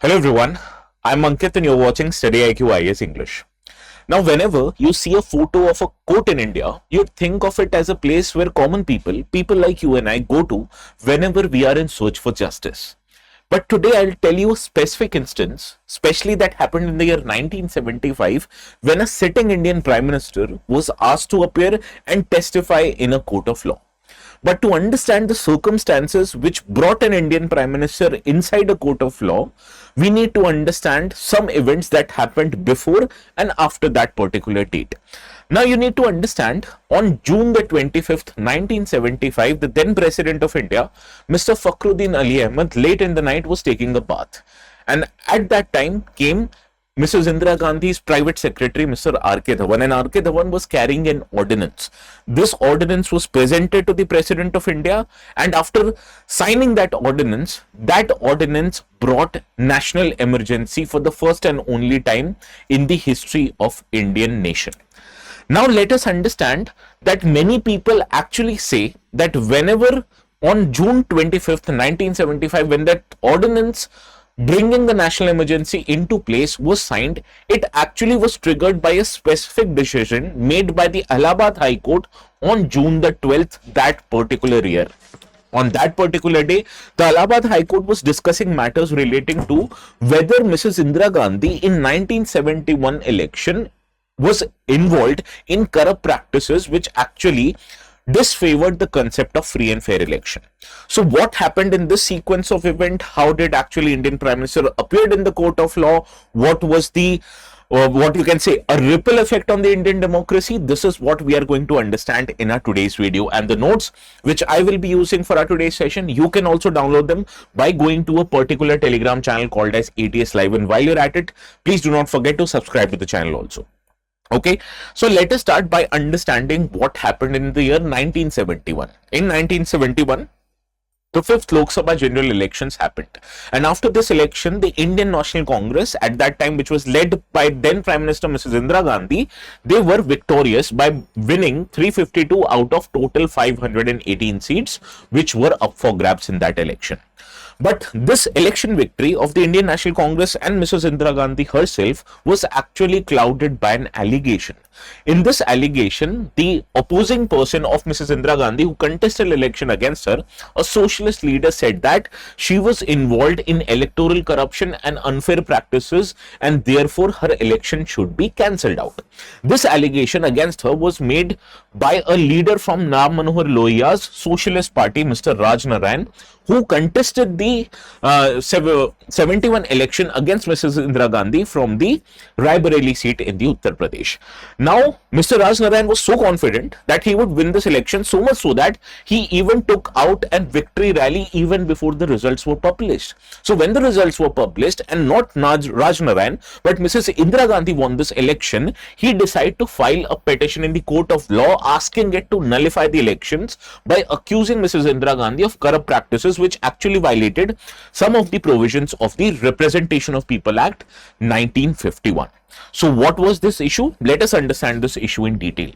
Hello everyone, I'm Ankit and you're watching StudyIQ IAS English. Now, whenever you see a photo of a court in India, you think of it as a place where common people like you and I go to whenever we are in search for justice. But today I'll tell you a specific instance, especially that happened in the year 1975 when a sitting Indian Prime Minister was asked to appear and testify in a court of law. But to understand the circumstances which brought an Indian Prime Minister inside a court of law, we need to understand some events that happened before and after that particular date. Now you need to understand, on June the 25th, 1975, the then President of India, Mr. Fakhruddin Ali Ahmed, late in the night was taking a bath. And at that time came Mrs. Indira Gandhi's private secretary, Mr. R.K. Dhawan, and R.K. Dhawan was carrying an ordinance. This ordinance was presented to the President of India, and after signing that ordinance brought national emergency for the first and only time in the history of Indian nation. Now let us understand that many people actually say that whenever on June 25th, 1975, when that ordinance bringing the national emergency into place was signed, it actually was triggered by a specific decision made by the Allahabad High Court on June the 12th that particular year. On that particular day, the Allahabad High Court was discussing matters relating to whether Mrs. Indira Gandhi in 1971 election was involved in corrupt practices which actually disfavored the concept of free and fair election. So what happened in this sequence of event? How did actually Indian Prime Minister appeared in the court of law? What was the what you can say a ripple effect on the Indian democracy? This is what we are going to understand in our today's video, and the notes which I will be using for our today's session, you can also download them by going to a particular Telegram channel called as ATS Live, and while you're at it, please do not forget to subscribe to the channel also. Okay, so let us start by understanding what happened in the year 1971. In 1971, the 5th Lok Sabha general elections happened, and after this election, the Indian National Congress at that time, which was led by then Prime Minister Mrs. Indira Gandhi, they were victorious by winning 352 out of total 518 seats which were up for grabs in that election. But this election victory of the Indian National Congress and Mrs. Indira Gandhi herself was actually clouded by an allegation. In this allegation, the opposing person of Mrs. Indira Gandhi who contested election against her, a socialist leader, said that she was involved in electoral corruption and unfair practices and therefore her election should be cancelled out. This allegation against her was made by a leader from Ram Manohar Lohiya's Socialist Party, Mr. Raj Narain, who contested the 71 election against Mrs. Indira Gandhi from the Raebareli seat in the Uttar Pradesh. Now, Mr. Raj Narain was so confident that he would win this election, so much so that he even took out a victory rally even before the results were published. So when the results were published and not Raj Narain but Mrs. Indira Gandhi won this election, he decided to file a petition in the court of law asking it to nullify the elections by accusing Mrs. Indira Gandhi of corrupt practices which actually violated some of the provisions of the Representation of People Act 1951. So what was this issue? Let us understand this issue in detail.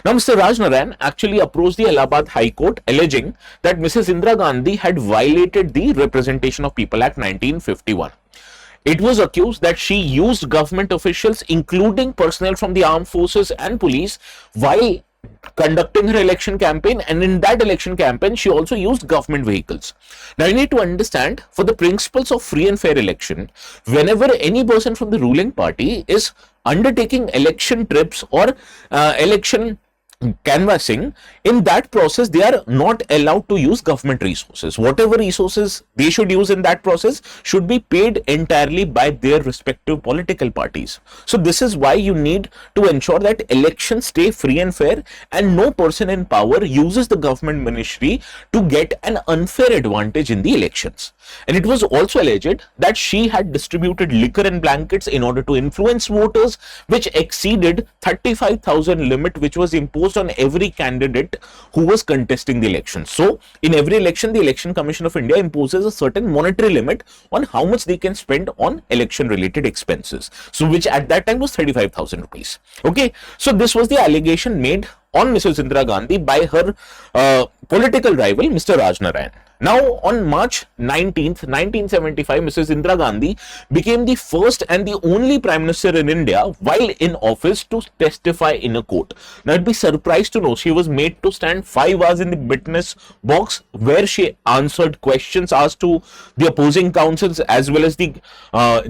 Now, Mr. Raj Narain actually approached the Allahabad High Court alleging that Mrs. Indira Gandhi had violated the Representation of People Act 1951. It was accused that she used government officials, including personnel from the armed forces and police, while conducting her election campaign, and in that election campaign she also used government vehicles. Now you need to understand, for the principles of free and fair election, whenever any person from the ruling party is undertaking election trips or election canvassing, in that process they are not allowed to use government resources. Whatever resources they should use in that process should be paid entirely by their respective political parties. So this is why you need to ensure that elections stay free and fair and no person in power uses the government ministry to get an unfair advantage in the elections. And it was also alleged that she had distributed liquor and blankets in order to influence voters, which exceeded 35,000 limit which was imposed on every candidate who was contesting the election. So in every election, the Election Commission of India imposes a certain monetary limit on how much they can spend on election related expenses, so which at that time was 35,000 rupees. Okay, so this was the allegation made on Mrs. Indira Gandhi by her political rival Mr. Raj Narain. Now, on March 19th, 1975, Mrs. Indira Gandhi became the first and the only Prime Minister in India while in office to testify in a court. Now, you'd be surprised to know she was made to stand 5 hours in the witness box where she answered questions asked to the opposing counsels as well as the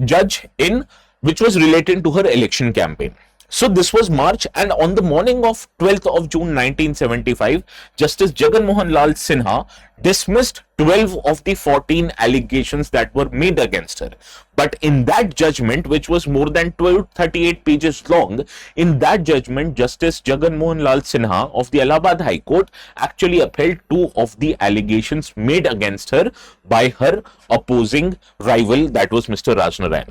judge in which was related to her election campaign. So this was March, and on the morning of 12th of June 1975, Justice Jagmohan Lal Sinha dismissed 12 of the 14 allegations that were made against her. But in that judgment, which was more than 1238 pages long, in that judgment, Justice Jagmohan Lal Sinha of the Allahabad High Court actually upheld 2 of the allegations made against her by her opposing rival, that was Mr. Raj Narain.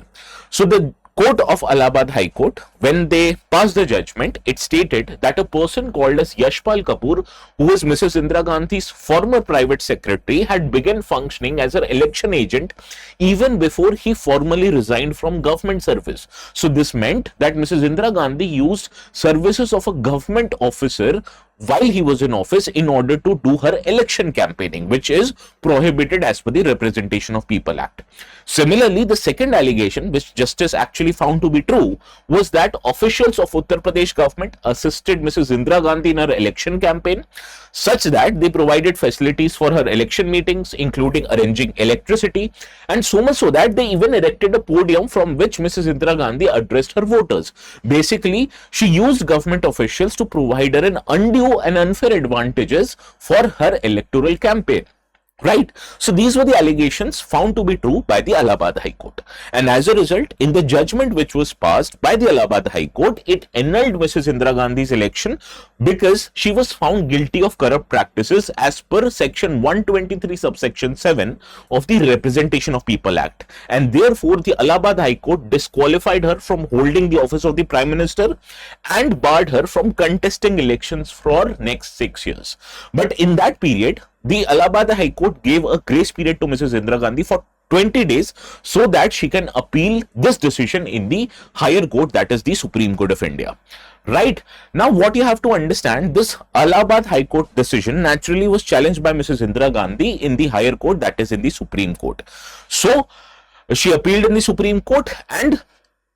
So the Court of Allahabad High Court, when they passed the judgment, it stated that a person called as Yashpal Kapoor, who was Mrs. Indira Gandhi's former private secretary, had begun functioning as her election agent even before he formally resigned from government service. So this meant that Mrs. Indira Gandhi used services of a government officer while he was in office in order to do her election campaigning, which is prohibited as per the Representation of People Act. Similarly, the second allegation, which justice actually found to be true, was that officials of Uttar Pradesh government assisted Mrs. Indira Gandhi in her election campaign such that they provided facilities for her election meetings, including arranging electricity, and so much so that they even erected a podium from which Mrs. Indira Gandhi addressed her voters. Basically, she used government officials to provide her an undue and unfair advantages for her electoral campaign. Right. So these were the allegations found to be true by the Allahabad High Court. And as a result, in the judgment which was passed by the Allahabad High Court, it annulled Mrs. Indira Gandhi's election because she was found guilty of corrupt practices as per section 123 subsection 7 of the Representation of People Act. And therefore, the Allahabad High Court disqualified her from holding the office of the Prime Minister and barred her from contesting elections for next 6 years. But in that period, the Allahabad High Court gave a grace period to Mrs. Indira Gandhi for 20 days so that she can appeal this decision in the higher court, that is the Supreme Court of India. Right. Now, what you have to understand, this Allahabad High Court decision naturally was challenged by Mrs. Indira Gandhi in the higher court, that is in the Supreme Court. So, she appealed in the Supreme Court, and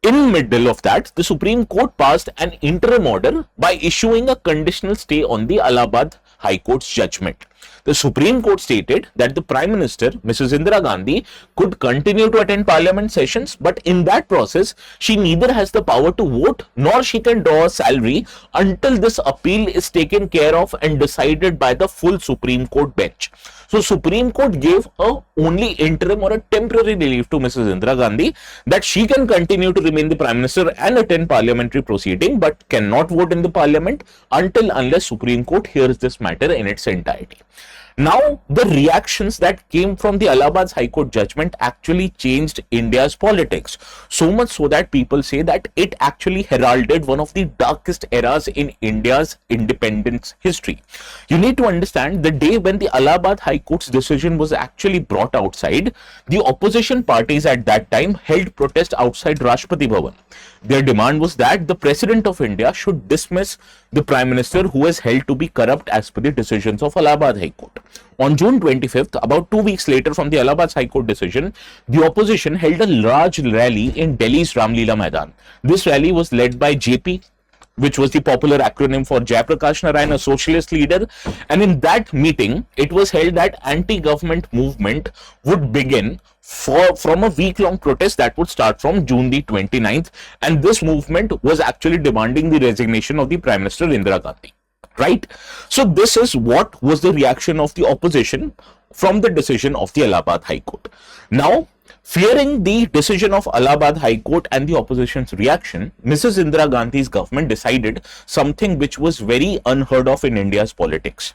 in middle of that, the Supreme Court passed an interim order by issuing a conditional stay on the Allahabad High Court's judgment. The Supreme Court stated that the Prime Minister, Mrs. Indira Gandhi, could continue to attend Parliament sessions, but in that process, she neither has the power to vote nor she can draw a salary until this appeal is taken care of and decided by the full Supreme Court bench. So, Supreme Court gave a only interim or a temporary relief to Mrs. Indira Gandhi that she can continue to remain the Prime Minister and attend parliamentary proceeding, but cannot vote in the Parliament unless Supreme Court hears this matter in its entirety. Now, the reactions that came from the Allahabad High Court judgment actually changed India's politics. So much so that people say that it actually heralded one of the darkest eras in India's independence history. You need to understand, the day when the Allahabad High Court's decision was actually brought outside, the opposition parties at that time held protest outside Rashtrapati Bhavan. Their demand was that the President of India should dismiss the Prime Minister who is held to be corrupt as per the decisions of Allahabad High Court. On June 25th, about 2 weeks later from the Allahabad High Court decision, the opposition held a large rally in Delhi's Ramlila Maidan. This rally was led by JP, which was the popular acronym for Jayaprakash Narain, a socialist leader. And in that meeting, it was held that anti-government movement would begin from a week-long protest that would start from June the 29th. And this movement was actually demanding the resignation of the Prime Minister Indira Gandhi. Right? So this is what was the reaction of the opposition from the decision of the Allahabad High Court. Now, fearing the decision of Allahabad High Court and the opposition's reaction, Mrs. Indira Gandhi's government decided something which was very unheard of in India's politics.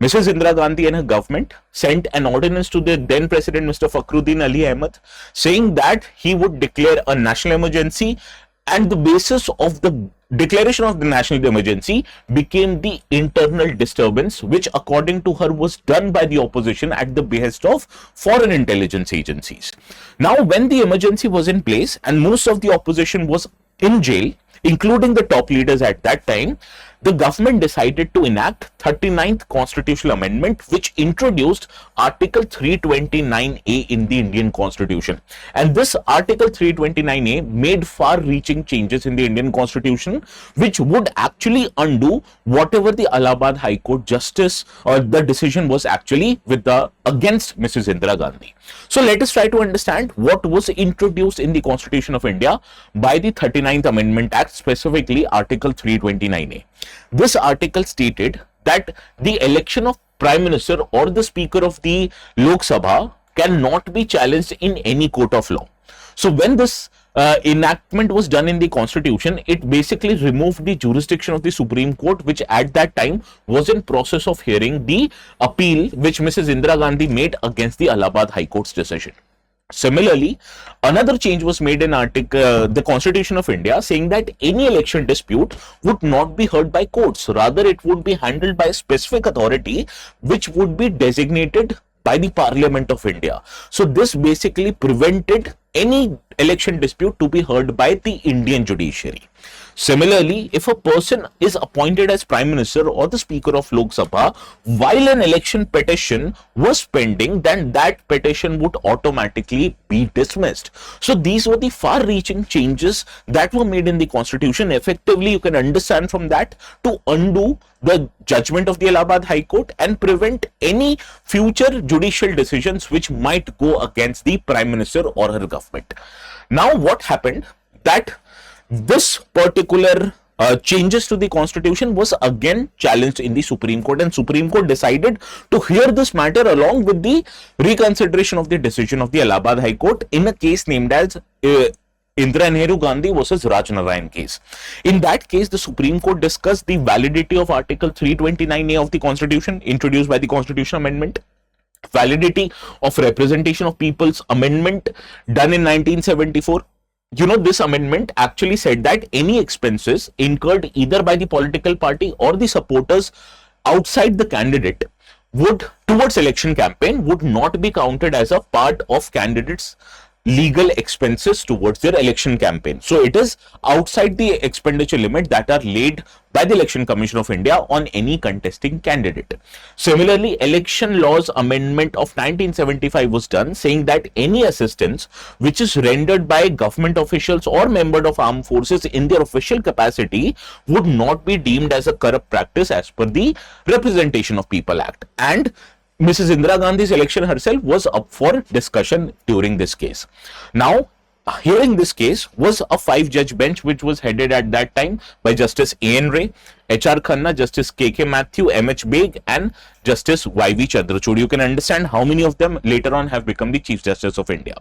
Mrs. Indira Gandhi and her government sent an ordinance to the then President Mr. Fakhruddin Ali Ahmed saying that he would declare a national emergency, and the basis of the declaration of the national emergency became the internal disturbance, which according to her was done by the opposition at the behest of foreign intelligence agencies. Now, when the emergency was in place and most of the opposition was in jail, including the top leaders at that time, the government decided to enact 39th constitutional amendment, which introduced Article 329A in the Indian Constitution. And this Article 329A made far-reaching changes in the Indian Constitution, which would actually undo whatever the Allahabad High Court justice or the decision was actually with the against Mrs. Indira Gandhi. So let us try to understand what was introduced in the Constitution of India by the 39th Amendment Act, specifically Article 329A. This article stated that the election of Prime Minister or the Speaker of the Lok Sabha cannot be challenged in any court of law. So when this enactment was done in the Constitution, it basically removed the jurisdiction of the Supreme Court, which at that time was in process of hearing the appeal which Mrs. Indira Gandhi made against the Allahabad High Court's decision. Similarly, another change was made in the Constitution of India, saying that any election dispute would not be heard by courts. Rather, it would be handled by a specific authority which would be designated by the Parliament of India. So this basically prevented any election dispute to be heard by the Indian judiciary. Similarly, if a person is appointed as Prime Minister or the Speaker of Lok Sabha while an election petition was pending, then that petition would automatically be dismissed. So these were the far-reaching changes that were made in the Constitution. Effectively, you can understand from that to undo the judgment of the Allahabad High Court and prevent any future judicial decisions which might go against the Prime Minister or her government. Now, what happened that this particular changes to the Constitution was again challenged in the Supreme Court, and Supreme Court decided to hear this matter along with the reconsideration of the decision of the Allahabad High Court in a case named as Indira Gandhi versus Raj Narain case. In that case, the Supreme Court discussed the validity of Article 329A of the Constitution introduced by the Constitutional Amendment, validity of Representation of People's Amendment done in 1974. This amendment actually said that any expenses incurred either by the political party or the supporters outside the candidate towards election campaign would not be counted as a part of candidates' legal expenses towards their election campaign. So it is outside the expenditure limit that are laid by the Election Commission of India on any contesting candidate. Similarly, Election Laws Amendment of 1975 was done, saying that any assistance which is rendered by government officials or members of armed forces in their official capacity would not be deemed as a corrupt practice as per the Representation of People Act. And Mrs. Indira Gandhi's election herself was up for discussion during this case. Now, hearing this case was a 5-judge bench which was headed at that time by Justice A.N. Ray, H.R. Khanna, Justice K.K. Mathew, M.H. Beg and Justice Y.V. Chandrachud. You can understand how many of them later on have become the Chief Justice of India.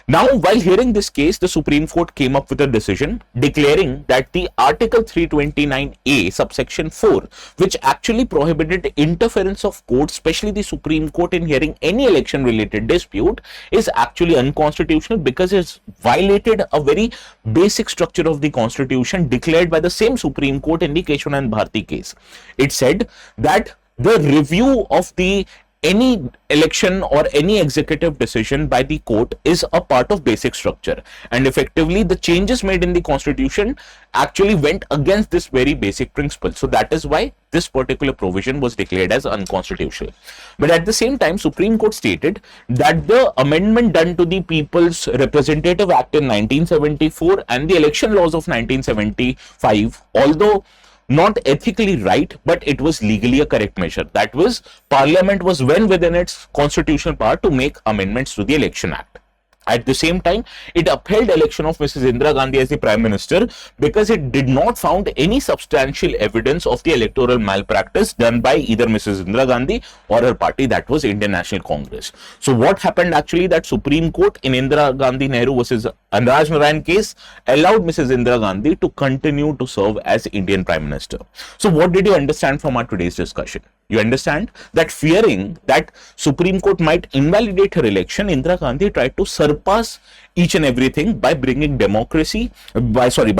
Now, while hearing this case, the Supreme Court came up with a decision declaring that the Article 329A subsection 4, which actually prohibited interference of courts, especially the Supreme Court, in hearing any election related dispute, is actually unconstitutional because it's violated a very basic structure of the Constitution declared by the same Supreme Court in the Keshwanand Bharti case. It said that the review of any election or any executive decision by the court is a part of basic structure, and effectively the changes made in the Constitution actually went against this very basic principle. So that is why this particular provision was declared as unconstitutional. But at the same time, Supreme Court stated that the amendment done to the People's Representative Act in 1974 and the election laws of 1975, although not ethically right, but it was legally a correct measure. That was, Parliament was well within its constitutional power to make amendments to the Election Act. At the same time, it upheld election of Mrs. Indira Gandhi as the Prime Minister because it did not found any substantial evidence of the electoral malpractice done by either Mrs. Indira Gandhi or her party, that was Indian National Congress. So what happened actually, that Supreme Court in Indira Gandhi Nehru versus Raj Narain case allowed Mrs. Indira Gandhi to continue to serve as Indian Prime Minister. So what did you understand from our today's discussion? You understand that fearing that Supreme Court might invalidate her election, Indira Gandhi tried to surpass each and everything by bringing by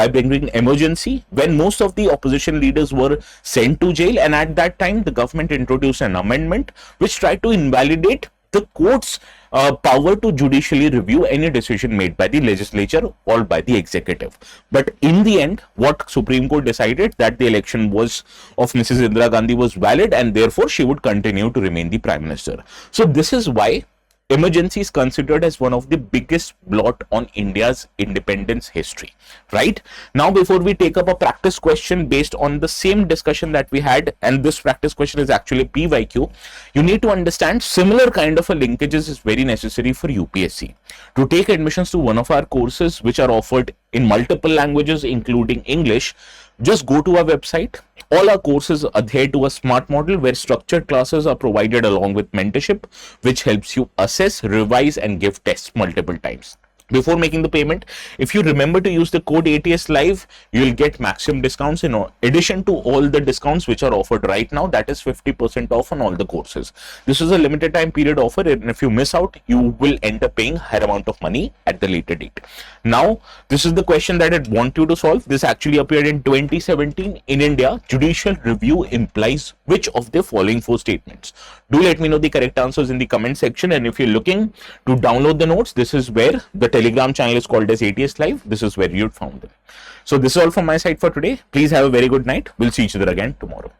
bringing emergency when most of the opposition leaders were sent to jail, and at that time the government introduced an amendment which tried to invalidate the court's power to judicially review any decision made by the legislature or by the executive. But in the end, what Supreme Court decided, that the election was of Mrs. Indira Gandhi was valid, and therefore she would continue to remain the Prime Minister. So this is why emergency is considered as one of the biggest blot on India's independence history. Right now, before we take up a practice question based on the same discussion that we had, and this practice question is actually PYQ, you need to understand similar kind of a linkages is very necessary for UPSC. To take admissions to one of our courses which are offered in multiple languages including English, just go to our website. All our courses adhere to a smart model where structured classes are provided along with mentorship, which helps you assess, revise, and give tests multiple times. Before making the payment, if you remember to use the code ATS Live, you will get maximum discounts in addition to all the discounts which are offered right now. That is 50% off on all the courses. This is a limited time period offer, and if you miss out, you will end up paying higher amount of money at the later date. Now, this is the question that I want you to solve. This actually appeared in 2017. In India, judicial review implies which of the following four statements? Do let me know the correct answers in the comment section. And if you're looking to download the notes, this is where the Telegram channel is called as ATS Live. This is where you'd found them. So this is all from my side for today. Please have a very good night. We'll see each other again tomorrow.